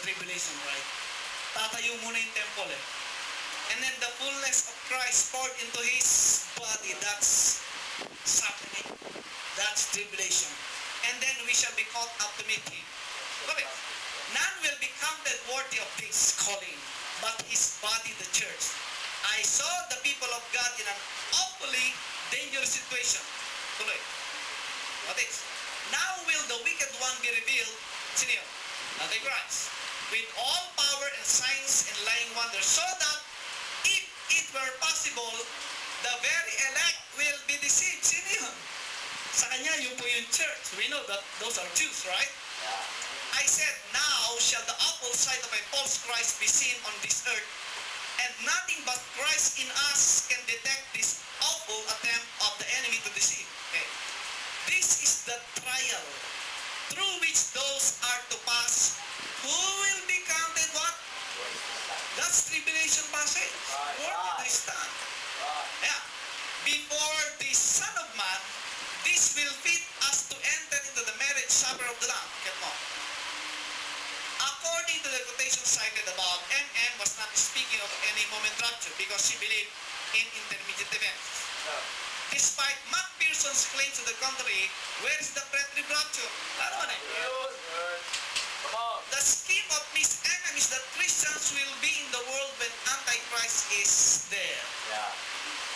tribulation, right? Tatayo muna yung temple eh. And then the fullness of Christ poured into His body. That's suffering. That's tribulation. And then we shall be caught up to meet Him. Okay. None will be counted worthy of this calling, but His body, the church. I saw the people of God in an awfully dangerous situation. Tuloy. What is? Now will the wicked one be revealed? Sino yun? Antichrist. With all power and signs and lying wonders, so that if it were possible, the very elect will be deceived. Sino yun? Sa kanya, yun po yung church. We know that those are Jews, right? I said, now shall the awful sight of a false Christ be seen on this earth, and nothing but Christ in us can detect this awful attempt of the enemy to deceive. Okay. This is the trial through which those are to pass who will be counted what? That's tribulation passage. Worthy to stand. Yeah. Before the Son of Man, this will fit us to enter into the marriage supper of the Lamb. Get more. According to the quotation cited above, M.M. was not speaking of any moment rapture because she believed in intermediate events. Despite MacPherson's claims to the contrary, where is the pre-trib rapture? The scheme of Miss M.M. is that Christians will be in the world when Antichrist is there.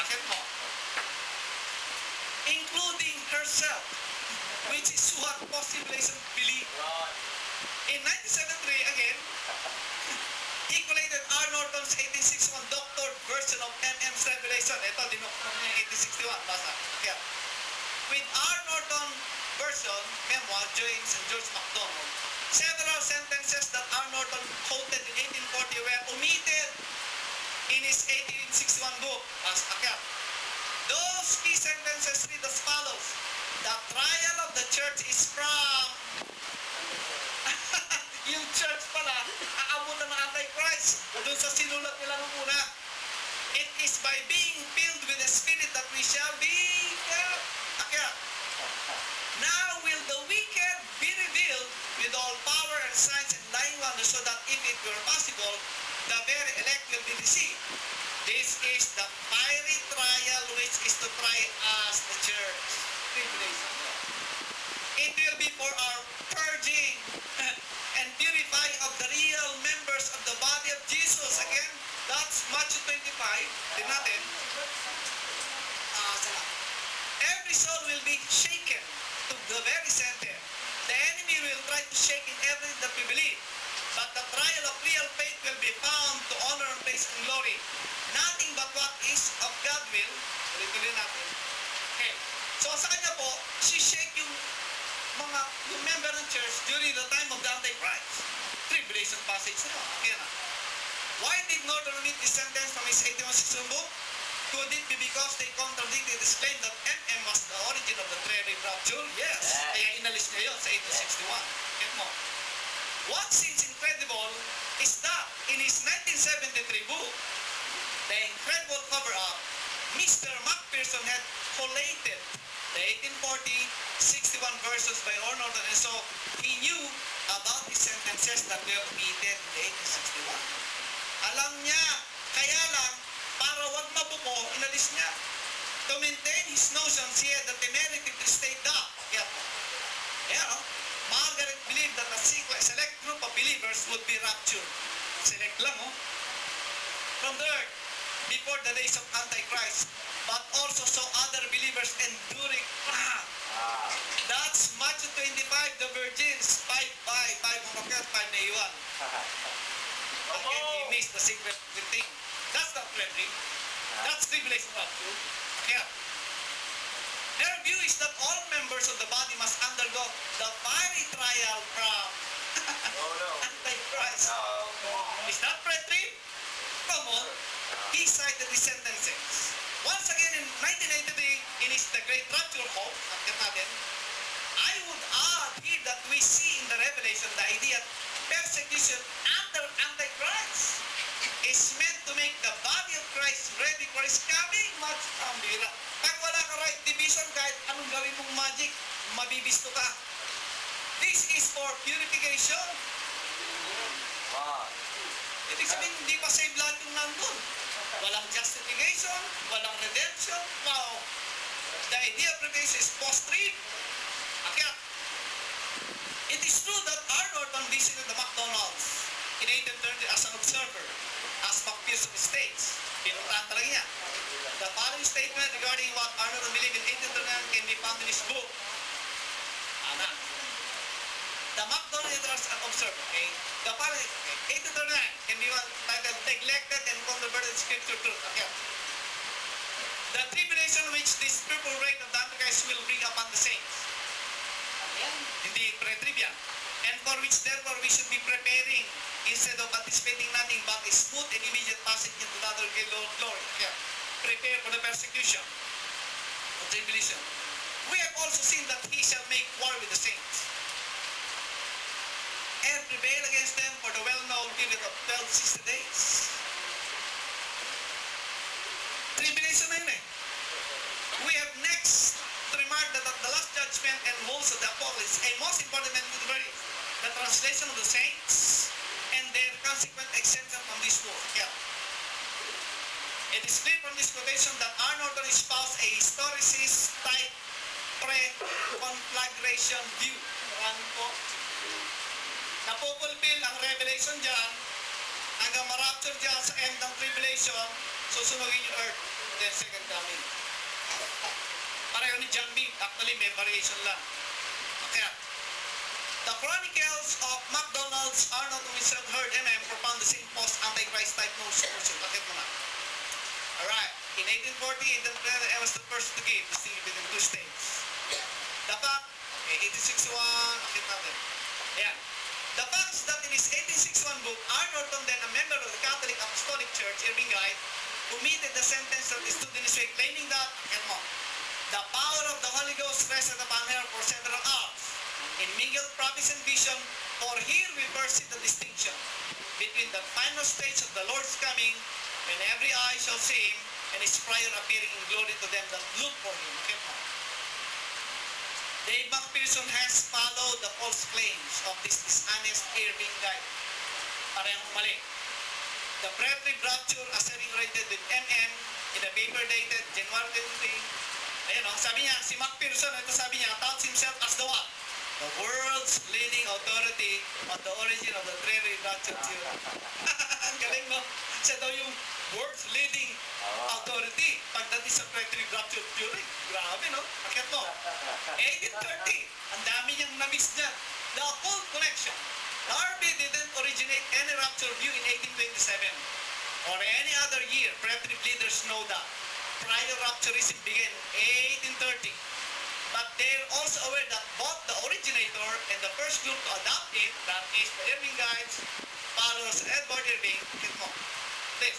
Akit mo. Including herself, which is what possibly believe. In 1973, again, he collated R. Norton's 1861 doctored version of M.M.'s revelation. Ito, dinoktor niya 1861. Basa. Kaya, with R. Norton version, memoir, James and George MacDonald, several sentences that R. Norton quoted in 1840 were omitted in his 1861 book. Kaya, those key sentences read as follows. The trial of the church is from yung church pala, aabutan ng Antichrist doon sa sinulat nila nung una. It is by being filled with the Spirit that we shall be kept. Now will the wicked be revealed with all power and signs and lying wonders, so that if it were possible, the very elect will be deceived. This is the fiery trial which is to try us, the church. It will be for our purging and purifying of the real members of the body of Jesus. Again, that's Matthew 25. Din natin. Every soul will be shaken to the very center. The enemy will try to shake in everything that we believe. But the trial of real faith will be found to honor and praise and glory. Nothing but what is of God will. Tuloy-tuloy natin. Okay. So sa kanya po, shake yung member ng church during the time of the Antichrist. Tribulation passage na. Kaya na. Why did Norton omit this sentence from his 1861 book? Could it be because they contradicted his claim that M.M. was the origin of the pre-trib rapture? Yes. Kaya inalis niya yun sa 1861. Get mo. What seems incredible is that in his 1973 book, The Incredible Cover-Up, Mr. MacPherson had collated the 1840-61 verses by R. Norton, and so he knew about the sentences that were omitted in the 1861. Alam niya, kaya lang, para wag mabuko, inalis niya. To maintain his notions, he had the temerity to state that. Margaret believed that a select group of believers would be raptured. Select lang, from the earth, before the days of Antichrist, but also saw other believers enduring. That's Matthew 25, the virgins, 5 umakyat, 5 na iwan. Again, he missed the secret thing. That's not trembling. That's tribulation rapture. Yeah. Their view is that all members of the body must undergo the fiery trial from Antichrist. Is that pre-trib? Come on. He cited the sentences. Once again in 1983, in his The Great Rapture Hope, I would add here that we see in the Revelation the idea that persecution under Antichrist is meant to make the body of Christ ready for His coming. Much pambira. Pag wala ka right division, kahit anong gawin mong magic, mabibisto ka. This is for purification. Ibig sabihin, hindi pa save lahat yung nandun. Walang justification, walang redemption. Wow. The idea of redemption is post-trib. Kaya, it is true that R. Norton visited the McDonald's in 1830 as an observer, as McPherson states. Pinuntahan talaga niya. The following statement regarding what R. Norton believed in 1839 can be found in his book. The McDonald's as an observer. Okay? The following, 1839 can be titled Neglected and Controverted Scripture Truth. Okay? The tribulation which this purple reign of the Antichrist will bring upon the saints. Hindi pre-trib yan. And for which therefore we should be preparing instead of anticipating nothing but a smooth and immediate passage into the other glory. Yeah. Prepare for the persecution of tribulation. We have also seen that he shall make war with the saints and prevail against them for the well-known period of 1260 days. Tribulation na yun eh. We have next to remark that at the last judgment and most of the apocalypse, a most important event to the translation of the saints and their consequent exemption from this war. Yeah. It is clear from this quotation that R. Norton espoused a historicist type pre-conflagration view. Napupulpil ang revelation dyan hanggang marapture dyan sa end ng tribulation, susunugin yung earth then second coming. Pareho ni John B. Actually, may variation lang. Okay. The Chronicles of McDonald's are not himself heard and propound the same post-Antichrist type notion. Bakit mo na? Alright. In 1840, I was the first to give distinction between two states. The fact, okay, 1861, bakit natin? Yeah. The fact is that in his 1861 book, R. Norton, then a member of the Catholic Apostolic Church, Irvingite, committed the sentence that he stood in his way, claiming that, the power of the Holy Ghost rested upon her for several hours. In mingled prophecy and vision, for here we perceive the distinction between the final stage of the Lord's coming, when every eye shall see him, and his prior appearing in glory to them that look for him. Dave McPherson has followed the false claims of this dishonest Irvingite. Parehong mali. The pre-trib rapture as enumerated with NN in a paper dated January 23. Ayan o, sabi niya, si McPherson, ito sabi niya, touts himself as the what? The world's leading authority on the origin of the pre-trib rapture theory. Ang galing mo. Siya daw yung world's leading authority pagdating sa pre-trib rapture theory. Grabe, no? Bakit mo? 1830. Ang dami niyang na-miss dyan. The occult connection. Darby didn't originate any rapture view in 1827 or any other year. Pre-trib leaders know that. Prior rapturism began in 1830. But they're also aware that both the originator and the first group to adopt it, that is the Irvingites, followers Edward Irving, this,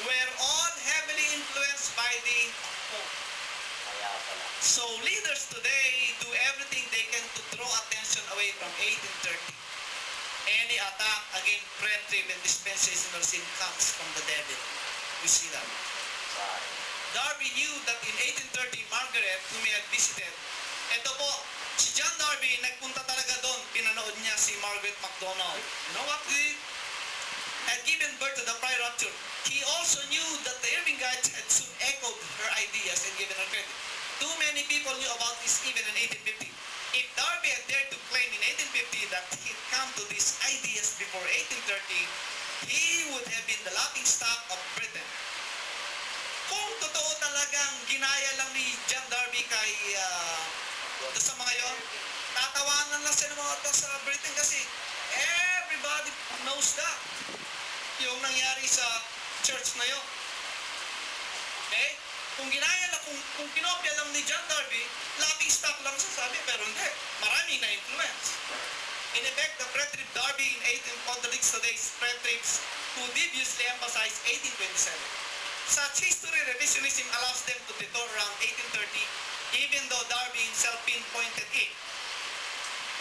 were all heavily influenced by the occult. So leaders today do everything they can to draw attention away from 1830. Any attack against pre-trib and dispensationalism comes from the devil. We see that. Darby knew that in 1830, Margaret, whom he had visited, ito po, si John Darby, nagpunta talaga doon, pinanood niya si Margaret MacDonald. You know what he did? Had given birth to the prior rapture. He also knew that the Irvingites had soon echoed her ideas and given her credit. Too many people knew about this even in 1850. If Darby had dared to claim in 1850 that he had come to these ideas before 1830, he would have been the laughingstock of Britain. Kung totoo talagang ginaya lang ni John Darby kay sa mga yon, tatawanan lang siya ng mga sa Britain kasi everybody knows that. Yung nangyari sa church na yon. Okay? Kung ginaya lang, kung kinopya lang ni John Darby, laughing stock lang siya sabi, pero hindi. Maraming na-influence. In effect, the pre-trib Darby in 18 contradicts today's pre-tribs who deviously emphasize 1827. Such history revisionism allows them to detour around 1830, even though Darby himself pinpointed it,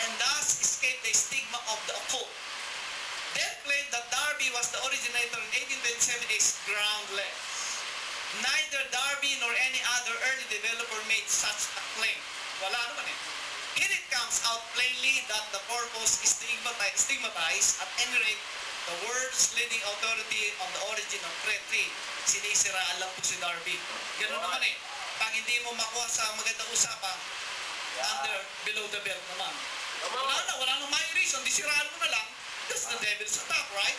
and thus escape the stigma of the occult. Their claim that Darby was the originator in 1827 is groundless. Neither Darby nor any other early developer made such a claim. Wala naman eh. Here it comes out plainly that the purpose is stigmatize at any rate the world's leading authority on the origin of Pre 3, sinisiraan lang po si Darby. Ganun naman eh. Pag hindi mo makuha sa magandang usapan, under, below the belt naman. Wala nang may reason, di siraan mo na lang. That's the devil's attack, right?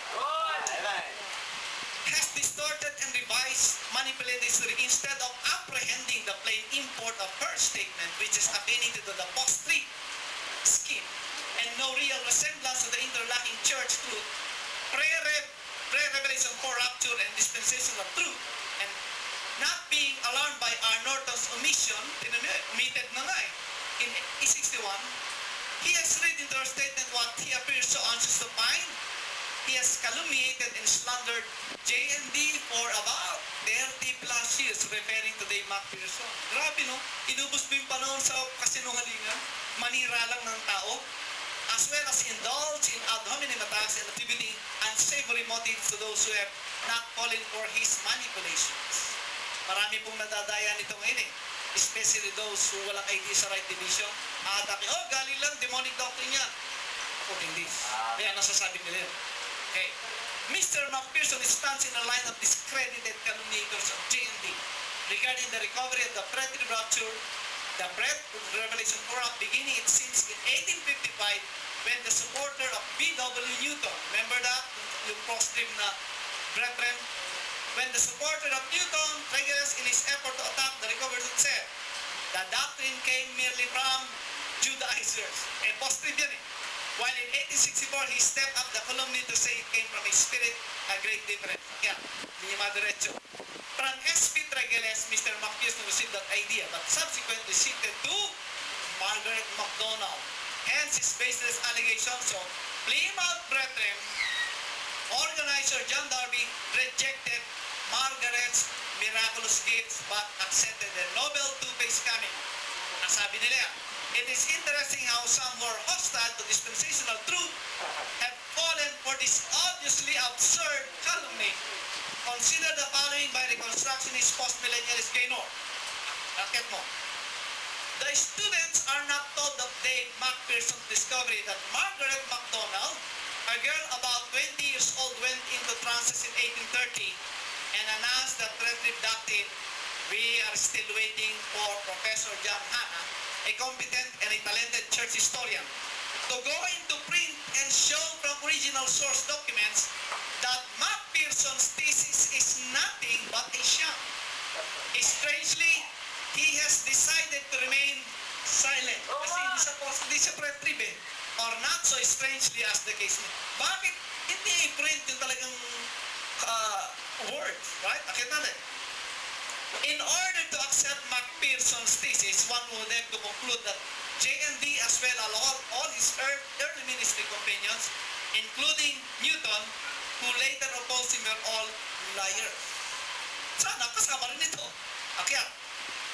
Has distorted and revised, manipulated history instead of apprehending the plain import of her statement, which is affiliated to the post-3 scheme, and no real resemblance to the interlocking church truth, pre-revelation for rapture and dispensation of truth, and not being alarmed by our Norton's omission, omitted na nga in E61, he has read into her statement what he appears so anxious to find. He has calumniated and slandered J&D for about 30 plus years, referring to Dave McPherson. Grabe, no? Inubos mo yung panahon sa kasinungalingan, manira lang ng tao, as well as indulge in ad hominem attacks and attributing unsavory motives to those who have not fallen for his manipulations. Marami pong nadadaya nito ngayon eh, especially those who walang idea sa right division. Atake, galing lang, demonic doctrine yan. Ako hindi. Kaya nasasabi nila yun. Okay. Mr. McPherson stands in a line of discredited calumniators of J&D regarding the recovery of the pre-trib rapture, the pre-revelation corrupt, beginning it since in 1855 when the supporter of B.W. Newton, remember that? Yung cross-trib na brethren? When the supporter of Newton, rigorous in his effort to attack the recovery said, the doctrine came merely from Judaizers. Post-trib yan eh. While in 1864, he stepped up the column to say it came from a spirit, a great difference. Kaya, hindi niya madiretso. From S.P. Tregeles, Mr. McPherson received that idea, but subsequently shifted to Margaret MacDonald. Hence his baseless allegation. So, Plymouth Brethren, organizer John Darby rejected Margaret's miraculous gifts, but accepted the noble two-faced coming. Ang sabi nila, it is interesting how some who are hostile to dispensational truth have fallen for this obviously absurd calumny. Consider the following by reconstructionist post-millennialist Gaynor. Rakit mo. The students are not told of Dave McPherson's discovery that Margaret MacDonald, a girl about 20 years old, went into trances in 1830 and announced that pre-trib doctrine. We are still waiting for Professor John Hanna, a competent and a talented church historian, to go into print and show from original source documents that McPherson's thesis is nothing but a sham. Strangely, he has decided to remain silent. Kasi hindi siya pre-trib eh. Or not so strangely as the case may. Bakit hindi i-print yung talagang words, right? Akit natin. In order to accept McPherson's thesis, one would have to conclude that J&D as well as all his early ministry companions, including Newton, who later opposed him, were all liars. Sana kasama rin ito. Okay.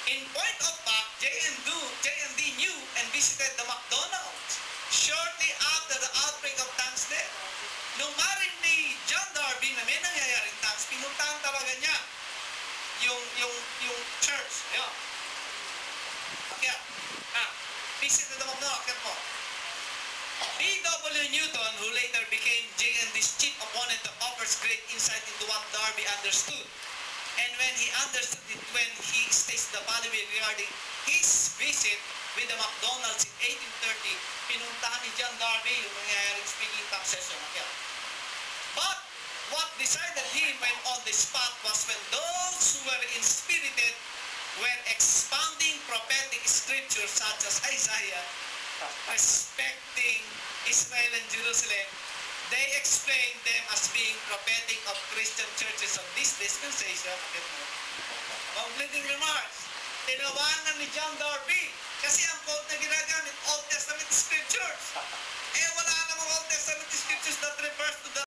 In point of fact, J&D knew and visited the McDonald's shortly after the outbreak of Tang's death. Nung maring ni John Darby na may nangyayaring Tang's, pinuntahan talaga niya yung church. Ayan. Okay. Visit the McDonald's. Akit mo. B.W. Newton, who later became J&D's chief opponent, offers great insight into what Darby understood. And when he understood it, when he states the following regarding his visit with the McDonald's in 1830, pinuntahan ni John Darby yung nangyayaring speaking talk session. Okay. But what decided him when on the spot was when those who were inspirited were expounding prophetic scriptures such as Isaiah respecting Israel and Jerusalem. They explained them as being prophetic of Christian churches of this dispensation. Concluding remarks, tinawanan ni John Darby kasi ang quote na ginagamit, Old Testament scriptures. Wala namang Old Testament scriptures that refers to the